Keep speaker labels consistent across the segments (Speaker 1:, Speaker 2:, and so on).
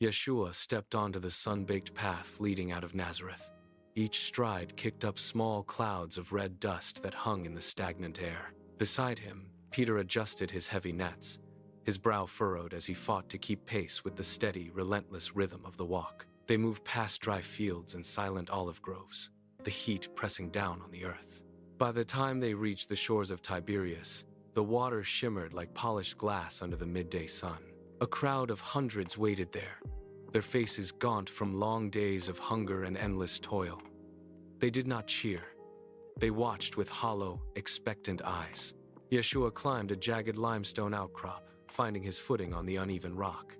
Speaker 1: Yeshua stepped onto the sun-baked path leading out of Nazareth. Each stride kicked up small clouds of red dust that hung in the stagnant air. Beside him, Peter adjusted his heavy nets, his brow furrowed as he fought to keep pace with the steady, relentless rhythm of the walk. They moved past dry fields and silent olive groves, the heat pressing down on the earth. By the time they reached the shores of Tiberias, the water shimmered like polished glass under the midday sun. A crowd of hundreds waited there, their faces gaunt from long days of hunger and endless toil. They did not cheer. They watched with hollow, expectant eyes. Yeshua climbed a jagged limestone outcrop, finding his footing on the uneven rock.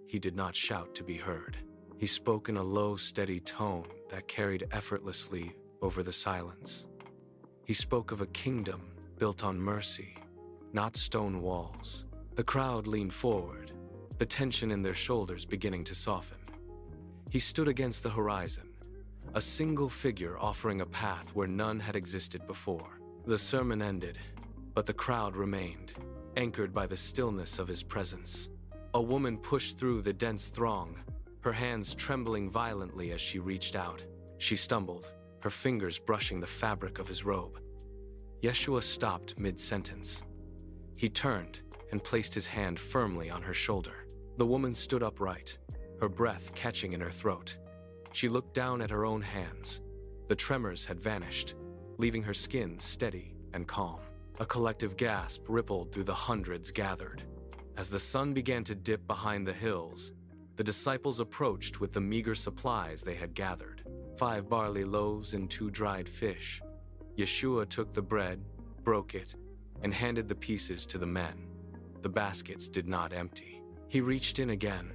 Speaker 1: He did not shout to be heard. He spoke in a low, steady tone that carried effortlessly over the silence. He spoke of a kingdom built on mercy, not stone walls. The crowd leaned forward, the tension in their shoulders beginning to soften. He stood against the horizon, a single figure offering a path where none had existed before. The sermon ended, but the crowd remained, anchored by the stillness of his presence. A woman pushed through the dense throng, her hands trembling violently as she reached out. She stumbled, her fingers brushing the fabric of his robe. Yeshua stopped mid-sentence. He turned and placed his hand firmly on her shoulder. The woman stood upright, her breath catching in her throat. She looked down at her own hands. The tremors had vanished, leaving her skin steady and calm. A collective gasp rippled through the hundreds gathered. As the sun began to dip behind the hills, the disciples approached with the meager supplies they had gathered, 5 barley loaves and 2 dried fish. Yeshua took the bread, broke it, and handed the pieces to the men. The baskets did not empty. He reached in again,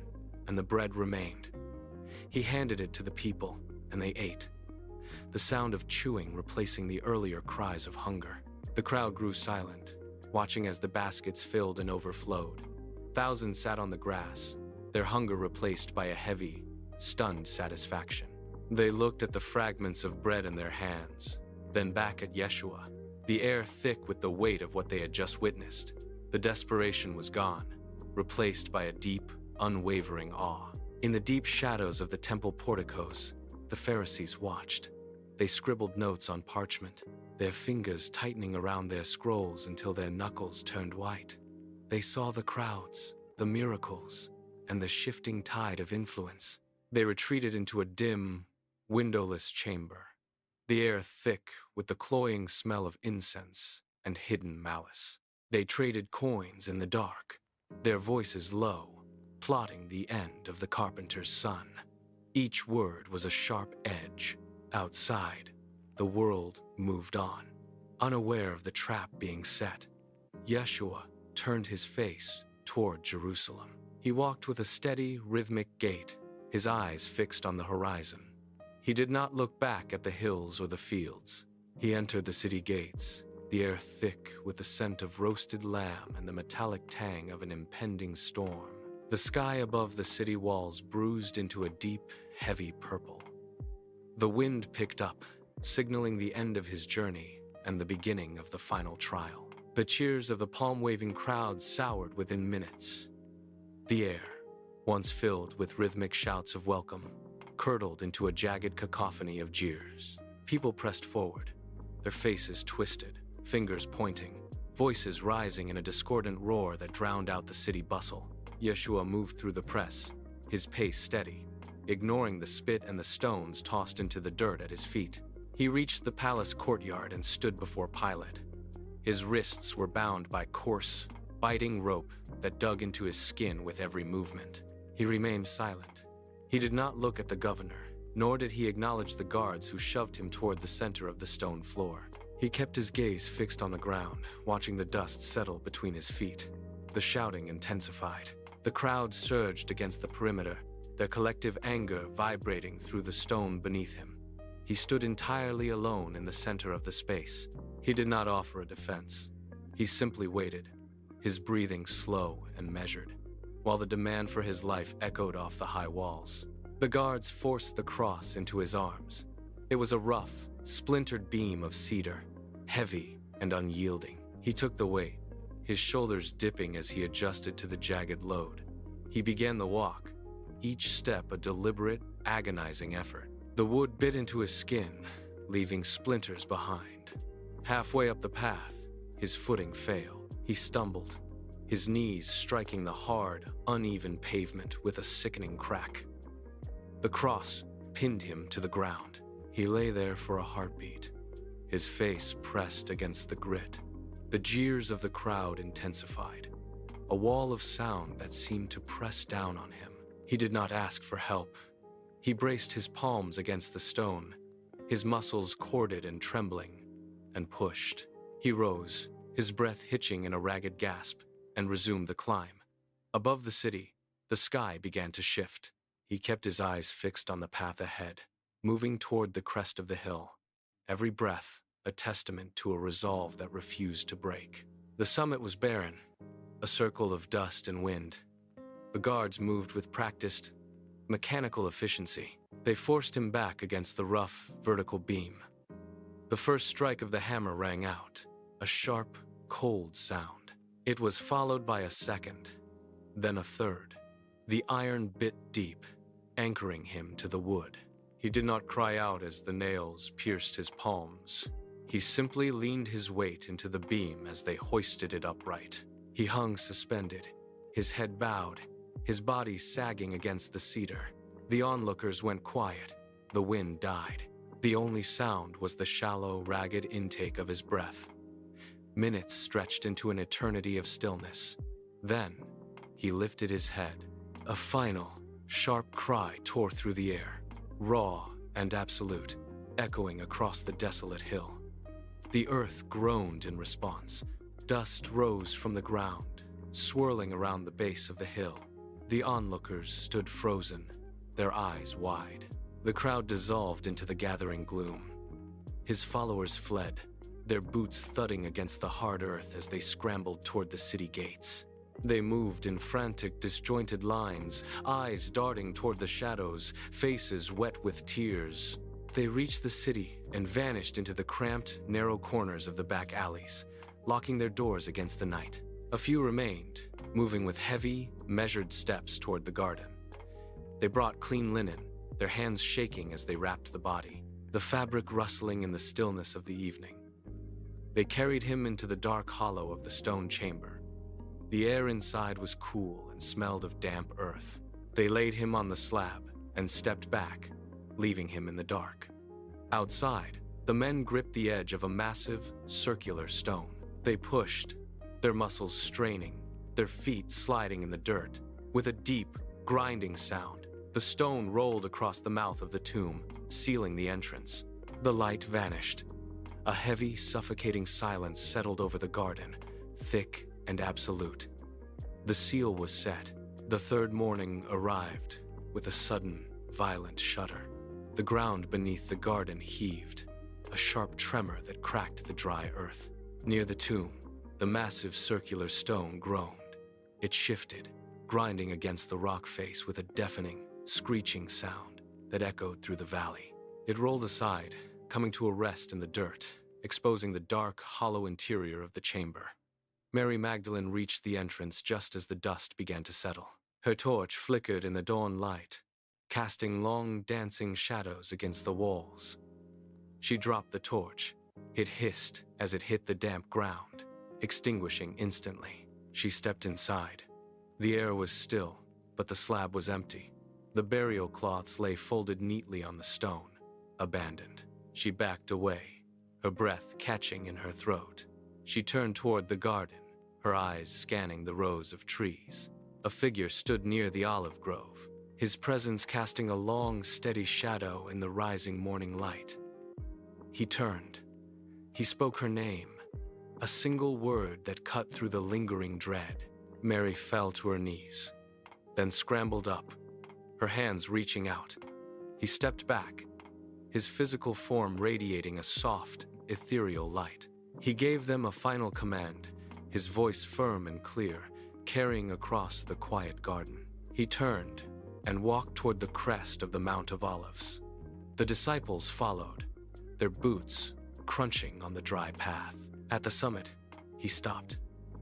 Speaker 1: and the bread remained. He handed it to the people, and they ate, the sound of chewing replacing the earlier cries of hunger. The crowd grew silent, watching as the baskets filled and overflowed. Thousands sat on the grass, their hunger replaced by a heavy, stunned satisfaction. They looked at the fragments of bread in their hands, then back at Yeshua, the air thick with the weight of what they had just witnessed. The desperation was gone, replaced by a deep, unwavering awe. In the deep shadows of the temple porticos, the Pharisees watched. They scribbled notes on parchment, their fingers tightening around their scrolls until their knuckles turned white. They saw the crowds, the miracles, and the shifting tide of influence. They retreated into a dim, windowless chamber, the air thick with the cloying smell of incense and hidden malice. They traded coins in the dark, their voices low, plotting the end of the Carpenter's son. Each word was a sharp edge. Outside, the world moved on, unaware of the trap being set. Yeshua turned his face toward Jerusalem. He walked with a steady, rhythmic gait, his eyes fixed on the horizon. He did not look back at the hills or the fields. He entered the city gates, the air thick with the scent of roasted lamb and the metallic tang of an impending storm. The sky above the city walls bruised into a deep, heavy purple. The wind picked up, signaling the end of his journey and the beginning of the final trial. The cheers of the palm-waving crowd soured within minutes. The air, once filled with rhythmic shouts of welcome, curdled into a jagged cacophony of jeers. People pressed forward, their faces twisted, fingers pointing, voices rising in a discordant roar that drowned out the city bustle. Yeshua moved through the press, his pace steady, ignoring the spit and the stones tossed into the dirt at his feet. He reached the palace courtyard and stood before Pilate. His wrists were bound by coarse, biting rope that dug into his skin with every movement. He remained silent. He did not look at the governor, nor did he acknowledge the guards who shoved him toward the center of the stone floor. He kept his gaze fixed on the ground, watching the dust settle between his feet. The shouting intensified. The crowd surged against the perimeter, their collective anger vibrating through the stone beneath him. He stood entirely alone in the center of the space. He did not offer a defense. He simply waited, his breathing slow and measured, while the demand for his life echoed off the high walls. The guards forced the cross into his arms. It was a rough, splintered beam of cedar, heavy and unyielding. He took the weight, his shoulders dipping as he adjusted to the jagged load. He began the walk, each step a deliberate, agonizing effort. The wood bit into his skin, leaving splinters behind. Halfway up the path, his footing failed. He stumbled, his knees striking the hard, uneven pavement with a sickening crack. The cross pinned him to the ground. He lay there for a heartbeat, his face pressed against the grit. The jeers of the crowd intensified, a wall of sound that seemed to press down on him. He did not ask for help. He braced his palms against the stone, his muscles corded and trembling, and pushed. He rose, his breath hitching in a ragged gasp, and resumed the climb. Above the city, the sky began to shift. He kept his eyes fixed on the path ahead, moving toward the crest of the hill, every breath a testament to a resolve that refused to break. The summit was barren, a circle of dust and wind. The guards moved with practiced, mechanical efficiency. They forced him back against the rough, vertical beam. The first strike of the hammer rang out, a sharp, cold sound. It was followed by a second, then a third. The iron bit deep, anchoring him to the wood. He did not cry out as the nails pierced his palms. He simply leaned his weight into the beam as they hoisted it upright. He hung suspended, his head bowed, his body sagging against the cedar. The onlookers went quiet. The wind died. The only sound was the shallow, ragged intake of his breath. Minutes stretched into an eternity of stillness. Then, he lifted his head. A final, sharp cry tore through the air, raw and absolute, echoing across the desolate hill. The earth groaned in response. Dust rose from the ground, swirling around the base of the hill. The onlookers stood frozen, their eyes wide. The crowd dissolved into the gathering gloom. His followers fled, their boots thudding against the hard earth as they scrambled toward the city gates. They moved in frantic, disjointed lines, eyes darting toward the shadows, faces wet with tears. They reached the city and vanished into the cramped, narrow corners of the back alleys, locking their doors against the night. A few remained, moving with heavy, measured steps toward the garden. They brought clean linen, their hands shaking as they wrapped the body, the fabric rustling in the stillness of the evening. They carried him into the dark hollow of the stone chamber. The air inside was cool and smelled of damp earth. They laid him on the slab and stepped back, leaving him in the dark. Outside, the men gripped the edge of a massive, circular stone. They pushed, their muscles straining, their feet sliding in the dirt. With a deep, grinding sound, the stone rolled across the mouth of the tomb, sealing the entrance. The light vanished. A heavy, suffocating silence settled over the garden, thick and absolute. The seal was set. The third morning arrived with a sudden, violent shudder. The ground beneath the garden heaved, a sharp tremor that cracked the dry earth. Near the tomb, the massive circular stone groaned. It shifted, grinding against the rock face with a deafening, screeching sound that echoed through the valley. It rolled aside, coming to a rest in the dirt, exposing the dark, hollow interior of the chamber. Mary Magdalene reached the entrance just as the dust began to settle. Her torch flickered in the dawn light, casting long, dancing shadows against the walls. She dropped the torch. It hissed as it hit the damp ground, extinguishing instantly. She stepped inside. The air was still, but the slab was empty. The burial cloths lay folded neatly on the stone, abandoned. She backed away, her breath catching in her throat. She turned toward the garden, her eyes scanning the rows of trees. A figure stood near the olive grove, his presence casting a long, steady shadow in the rising morning light. He turned. He spoke her name, a single word that cut through the lingering dread. Mary fell to her knees, then scrambled up, her hands reaching out. He stepped back, his physical form radiating a soft, ethereal light. He gave them a final command, his voice firm and clear, carrying across the quiet garden. He turned and walked toward the crest of the Mount of Olives. The disciples followed, their boots crunching on the dry path. At the summit, he stopped.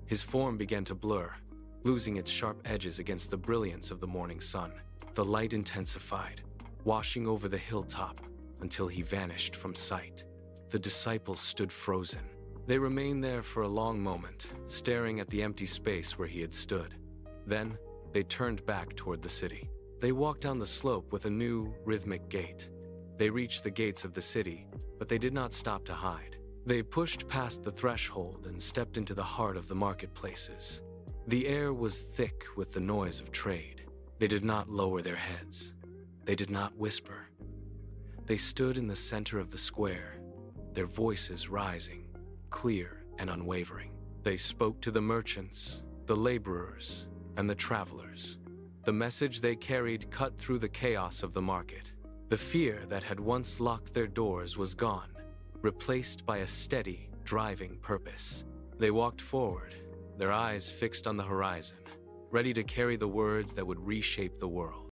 Speaker 1: His form began to blur, losing its sharp edges against the brilliance of the morning sun. The light intensified, washing over the hilltop until he vanished from sight. The disciples stood frozen. They remained there for a long moment, staring at the empty space where he had stood. Then, they turned back toward the city. They walked down the slope with a new, rhythmic gait. They reached the gates of the city, but they did not stop to hide. They pushed past the threshold and stepped into the heart of the marketplaces. The air was thick with the noise of trade. They did not lower their heads. They did not whisper. They stood in the center of the square, their voices rising, clear and unwavering. They spoke to the merchants, the laborers, and the travelers. The message they carried cut through the chaos of the market. The fear that had once locked their doors was gone, replaced by a steady, driving purpose. They walked forward, their eyes fixed on the horizon, ready to carry the words that would reshape the world.